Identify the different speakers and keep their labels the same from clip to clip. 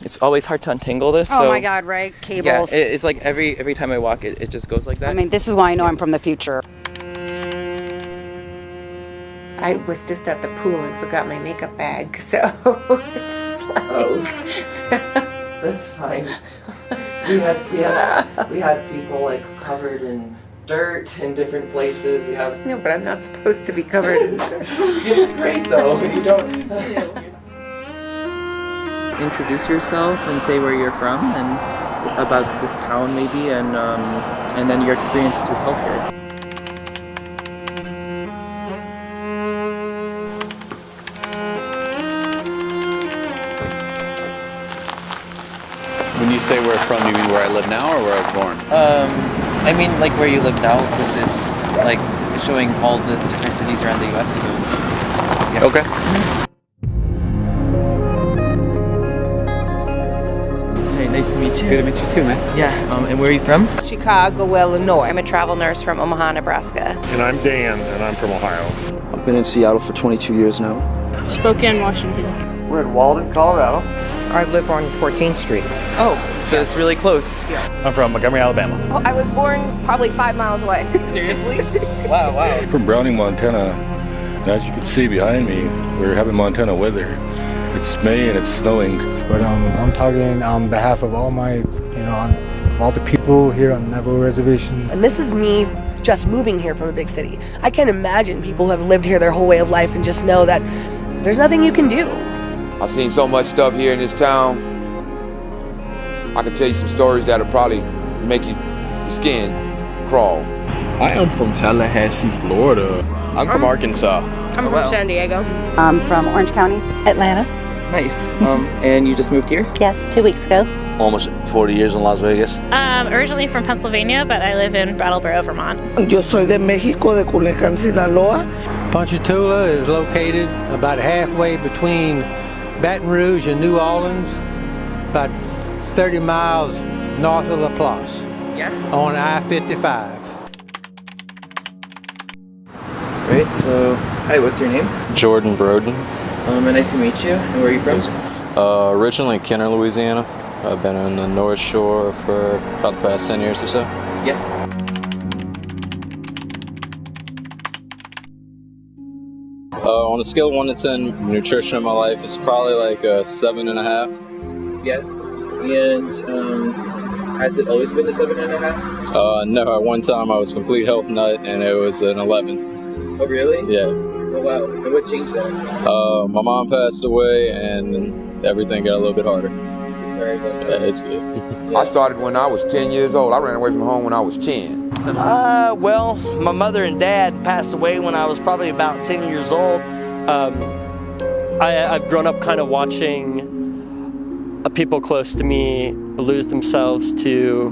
Speaker 1: It's always hard to untangle this.
Speaker 2: Oh
Speaker 1: so,
Speaker 2: my God, right?
Speaker 1: Yeah,
Speaker 2: Cables.
Speaker 1: it's like every time I walk, it just goes like that.
Speaker 2: I mean, this is why I know I'm from the future.
Speaker 3: I was just at the pool and forgot my makeup bag, so it's like...
Speaker 1: That's fine. We had people like covered in dirt in different places. We have
Speaker 3: No, but I'm not supposed to be covered in dirt.
Speaker 1: you look great though. You don't introduce yourself and say where you're from and about this town maybe, and then your experiences with healthcare.
Speaker 4: When you say where from, you mean where I live now or where I was born?
Speaker 1: I mean like where you live now, because it's like showing all the different cities around the U.S. So yeah.
Speaker 4: Okay.
Speaker 1: Hey, nice to meet you.
Speaker 4: Good to meet you too, man.
Speaker 1: Yeah. And where are you from?
Speaker 5: Chicago, Illinois. I'm a travel nurse from Omaha, Nebraska.
Speaker 6: And I'm Dan, and I'm from Ohio.
Speaker 7: I've been in Seattle for 22 years now.
Speaker 8: Spokane, Washington.
Speaker 9: We're in Walden, Colorado.
Speaker 10: I live on 14th Street.
Speaker 1: Oh, so it's really close.
Speaker 9: I'm from Montgomery, Alabama.
Speaker 5: I was born probably 5 miles away.
Speaker 1: Seriously? Wow.
Speaker 11: From Browning, Montana, and as you can see behind me, we're having Montana weather. It's May and it's snowing.
Speaker 12: But I'm talking on behalf of all my, of all the people here on the Navajo Reservation.
Speaker 13: And this is me just moving here from a big city. I can't imagine people who have lived here their whole way of life and just know that there's nothing you can do.
Speaker 14: I've seen so much stuff here in this town. I can tell you some stories that'll probably make your skin crawl.
Speaker 15: I am from Tallahassee, Florida.
Speaker 4: I'm from Arkansas.
Speaker 5: I'm from San Diego.
Speaker 2: I'm from Orange County.
Speaker 8: Atlanta.
Speaker 1: Nice. And you just moved here?
Speaker 8: Yes, 2 weeks ago.
Speaker 15: Almost 40 years in Las Vegas.
Speaker 8: Originally from Pennsylvania, but I live in Brattleboro, Vermont.
Speaker 16: Yo soy de México, de Culiacán, Sinaloa.
Speaker 17: Ponchatoula is located about halfway between Baton Rouge and New Orleans, about 30 miles north of LaPlace.
Speaker 1: Yeah.
Speaker 17: On I-55.
Speaker 1: Great. So, hi. What's your name?
Speaker 18: Jordan Broden.
Speaker 1: And nice to meet you. And where are you from?
Speaker 18: Originally Kenner, Louisiana. I've been on the North Shore for about the past 10 years or so.
Speaker 1: Yeah.
Speaker 18: On a scale of 1 to 10, nutrition in my life is probably like a 7.5.
Speaker 1: Yeah. And has it always been a 7.5?
Speaker 18: No, at one time I was a complete health nut and it was an 11.
Speaker 1: Oh, really?
Speaker 18: Yeah.
Speaker 1: Oh, wow. And what changed that?
Speaker 18: My mom passed away and everything got a little bit harder.
Speaker 1: I'm so sorry about that.
Speaker 18: Yeah, it's good.
Speaker 14: I started when I was 10 years old. I ran away from home when I was 10.
Speaker 9: Well, my mother and dad passed away when I was probably about 10 years old.
Speaker 19: I've grown up kind of watching people close to me lose themselves to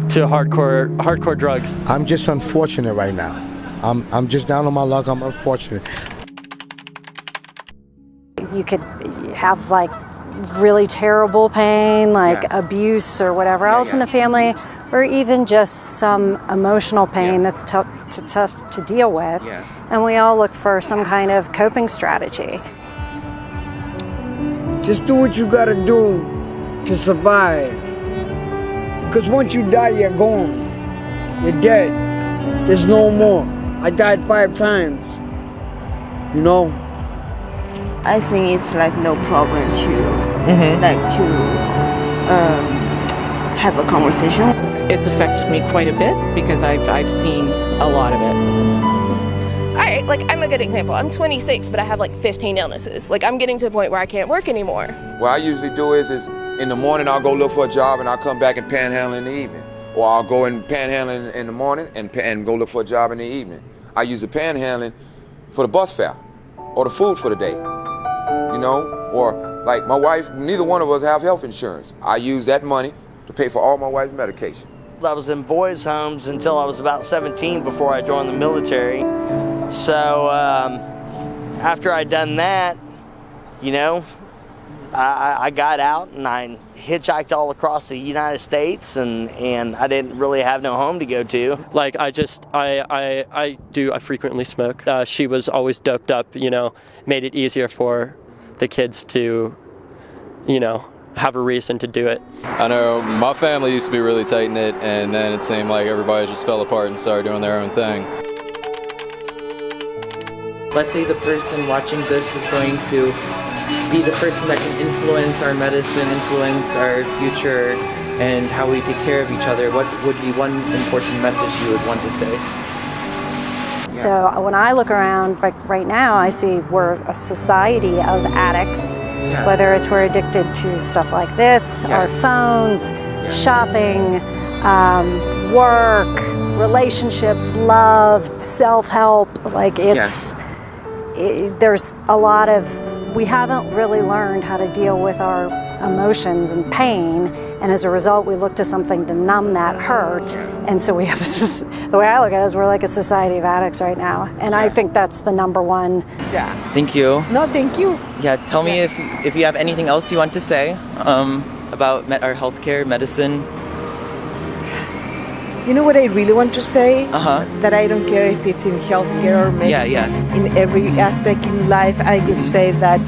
Speaker 19: hardcore drugs.
Speaker 12: I'm just unfortunate right now. I'm just down on my luck. I'm unfortunate.
Speaker 2: You could have like really terrible pain, like abuse or whatever else in the family, or even just some emotional pain that's tough to deal with. And we all look for some kind of coping strategy.
Speaker 16: Just do what you gotta do to survive. Because once you die, you're gone. You're dead. There's no more. I died 5 times.
Speaker 13: I think it's like no problem to have a conversation.
Speaker 3: It's affected me quite a bit because I've seen a lot of it.
Speaker 5: Alright, like I'm a good example. I'm 26, but I have like 15 illnesses. Like I'm getting to the point where I can't work anymore.
Speaker 14: What I usually do is in the morning I'll go look for a job and I'll come back and panhandle in the evening. Or I'll go and panhandle in the morning and go look for a job in the evening. I use the panhandling for the bus fare or the food for the day. Or like my wife, neither one of us have health insurance. I use that money to pay for all my wife's medication.
Speaker 9: I was in boys' homes until I was about 17 before I joined the military. So after I'd done that, I got out and I hitchhiked all across the United States and I didn't really have no home to go to.
Speaker 19: Like I frequently smoke. She was always doped up, made it easier for the kids to have a reason to do it.
Speaker 18: I know my family used to be really tight-knit, and then it seemed like everybody just fell apart and started doing their own thing.
Speaker 1: Let's say the person watching this is going to be the person that can influence our medicine, influence our future, and how we take care of each other. What would be one important message you would want to say?
Speaker 2: So when I look around, like right now, I see we're a society of addicts, whether it's we're addicted to stuff like this, our phones, shopping, work, relationships, love, self-help. Like there's a lot of, we haven't really learned how to deal with our emotions and pain, and as a result we look to something to numb that hurt, and so we have the way I look at it is we're like a society of addicts right now, and I think that's the number one.
Speaker 1: Thank you.
Speaker 10: No, thank you.
Speaker 1: Yeah, tell me if you have anything else you want to say about our healthcare, medicine.
Speaker 10: You know what I really want to say? That I don't care if it's in healthcare or medicine. In every aspect in life, I could say that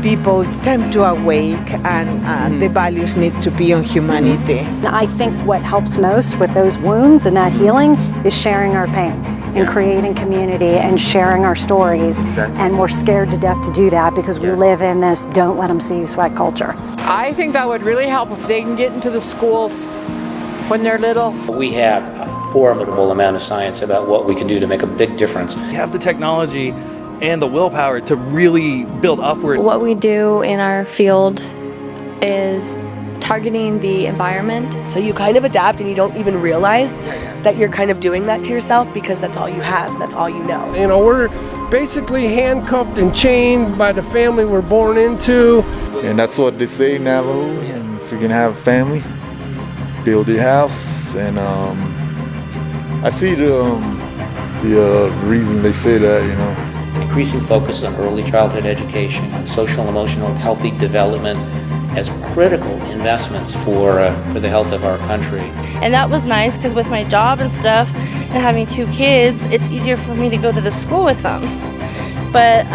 Speaker 10: people, it's time to awake, and the values need to be on humanity.
Speaker 2: And I think what helps most with those wounds and that healing is sharing our pain and creating community and sharing our stories. And we're scared to death to do that because we live in this don't let them see you sweat culture.
Speaker 10: I think that would really help if they can get into the schools when they're little.
Speaker 20: We have a formidable amount of science about what we can do to make a big difference.
Speaker 21: We have the technology and the willpower to really build upward.
Speaker 22: What we do in our field is targeting the environment.
Speaker 13: So you kind of adapt and you don't even realize that you're kind of doing that to yourself because that's all you have, that's all you know.
Speaker 23: You know, we're basically handcuffed and chained by the family we're born into.
Speaker 24: And that's what they say in Navajo, and if you can have a family, build your house, and I see the reason they say that, you know.
Speaker 20: An increasing focus on early childhood education and social and emotional healthy development as critical investments for the health of our country.
Speaker 8: And that was nice because with my job and stuff and having 2 kids, it's easier for me to go to the school with them. But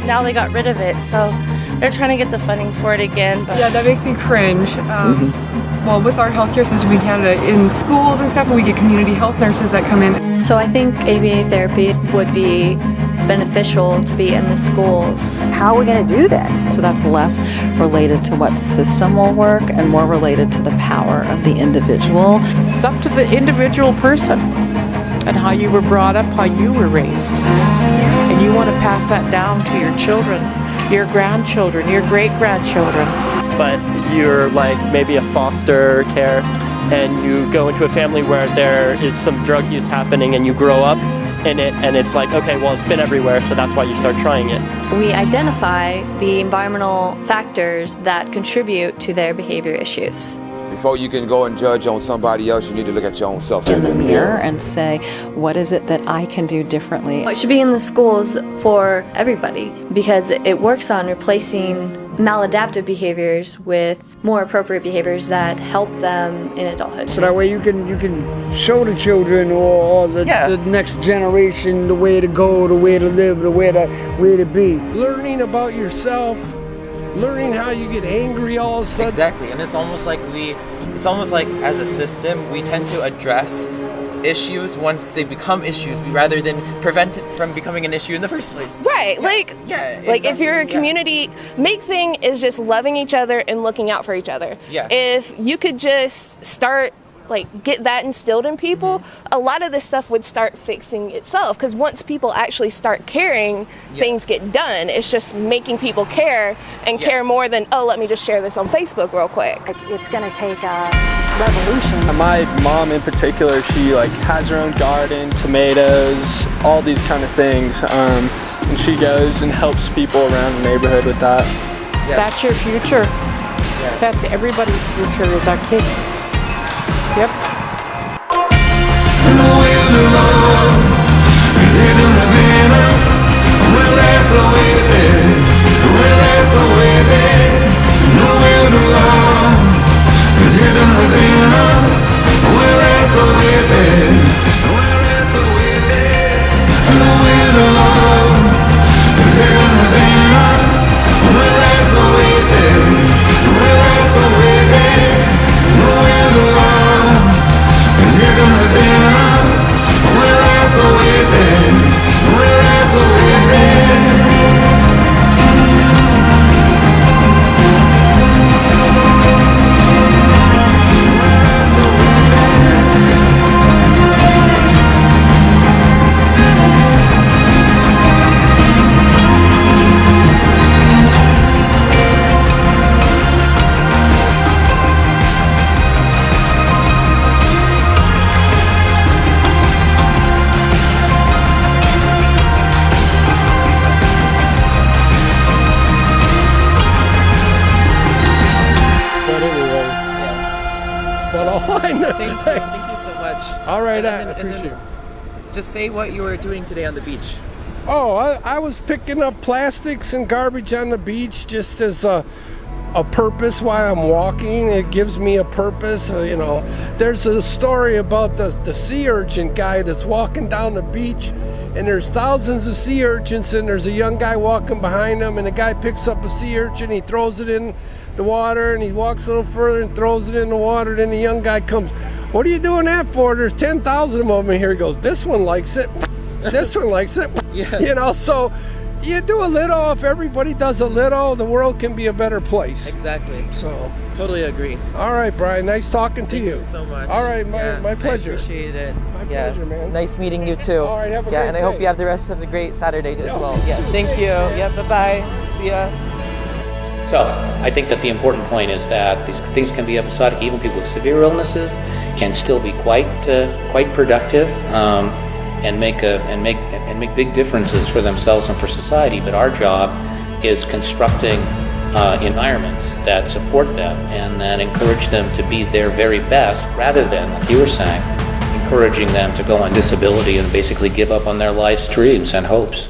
Speaker 8: now they got rid of it, so they're trying to get the funding for it again. But
Speaker 25: yeah, that makes me cringe. Well, with our healthcare system in Canada, in schools and stuff, we get community health nurses that come in.
Speaker 22: So I think ABA therapy would be beneficial to be in the schools.
Speaker 2: How are we going to do this?
Speaker 26: So that's less related to what system will work and more related to the power of the individual.
Speaker 10: It's up to the individual person and how you were brought up, how you were raised. And you want to pass that down to your children, your grandchildren, your great-grandchildren.
Speaker 19: But you're like maybe a foster care and you go into a family where there is some drug use happening and you grow up in it, and it's like, okay, well, it's been everywhere, so that's why you start trying it.
Speaker 22: We identify the environmental factors that contribute to their behavior issues.
Speaker 14: Before you can go and judge on somebody else, you need to look at your own self.
Speaker 26: In the mirror and say, what is it that I can do differently?
Speaker 22: It should be in the schools for everybody because it works on replacing maladaptive behaviors with more appropriate behaviors that help them in adulthood.
Speaker 16: So that way you can show the children or the next generation the way to go, the way to live, the way to be.
Speaker 23: Learning about yourself, learning how you get angry all of a sudden.
Speaker 1: Exactly, and it's almost like as a system, we tend to address issues once they become issues rather than prevent it from becoming an issue in the first place.
Speaker 5: Right, if you're a community, big thing is just loving each other and looking out for each other.
Speaker 1: Yeah.
Speaker 5: If you could just start get that instilled in people, a lot of this stuff would start fixing itself, because once people actually start caring, things get done. It's just making people care and care more than, oh, let me just share this on Facebook real quick.
Speaker 2: It's going to take a revolution.
Speaker 27: My mom in particular, she has her own garden, tomatoes, all these kind of things, and she goes and helps people around the neighborhood with that.
Speaker 10: That's your future. That's everybody's future, is our kids. Yep.
Speaker 28: We're
Speaker 23: I know.
Speaker 1: Thank you so much.
Speaker 23: All right, I
Speaker 1: And then
Speaker 23: appreciate it.
Speaker 1: just say what you were doing today on the beach.
Speaker 23: Oh, I was picking up plastics and garbage on the beach just as a purpose while I'm walking. It gives me a purpose. You know, there's a story about the sea urchin guy that's walking down the beach, and there's thousands of sea urchins, and there's a young guy walking behind him, and the guy picks up a sea urchin, he throws it in the water, and he walks a little further and throws it in the water. Then the young guy comes, "What are you doing that for? There's 10,000 of them in here." He goes, "This one likes it. This one likes it."
Speaker 1: Yeah.
Speaker 23: You know, so you do a little. If everybody does a little, the world can be a better place.
Speaker 1: Exactly.
Speaker 23: So
Speaker 1: totally agree.
Speaker 23: all right, Brian, nice talking to
Speaker 1: Thank
Speaker 23: you.
Speaker 1: you so much.
Speaker 23: All right, my pleasure.
Speaker 1: I appreciate it.
Speaker 23: My pleasure, man.
Speaker 1: Nice meeting you too.
Speaker 23: All right, have a
Speaker 1: yeah,
Speaker 23: great
Speaker 1: and I hope
Speaker 23: day.
Speaker 1: you have the rest of the great Saturday as
Speaker 23: Yeah,
Speaker 1: well.
Speaker 23: you
Speaker 1: Yeah,
Speaker 23: too.
Speaker 1: thank you. Yeah, bye-bye. See ya.
Speaker 20: So I think that the important point is that these things can be episodic. Even people with severe illnesses can still be quite productive and make big differences for themselves and for society. But our job is constructing environments that support them and that encourage them to be their very best, rather than, like you were saying, encouraging them to go on disability and basically give up on their life's dreams and hopes.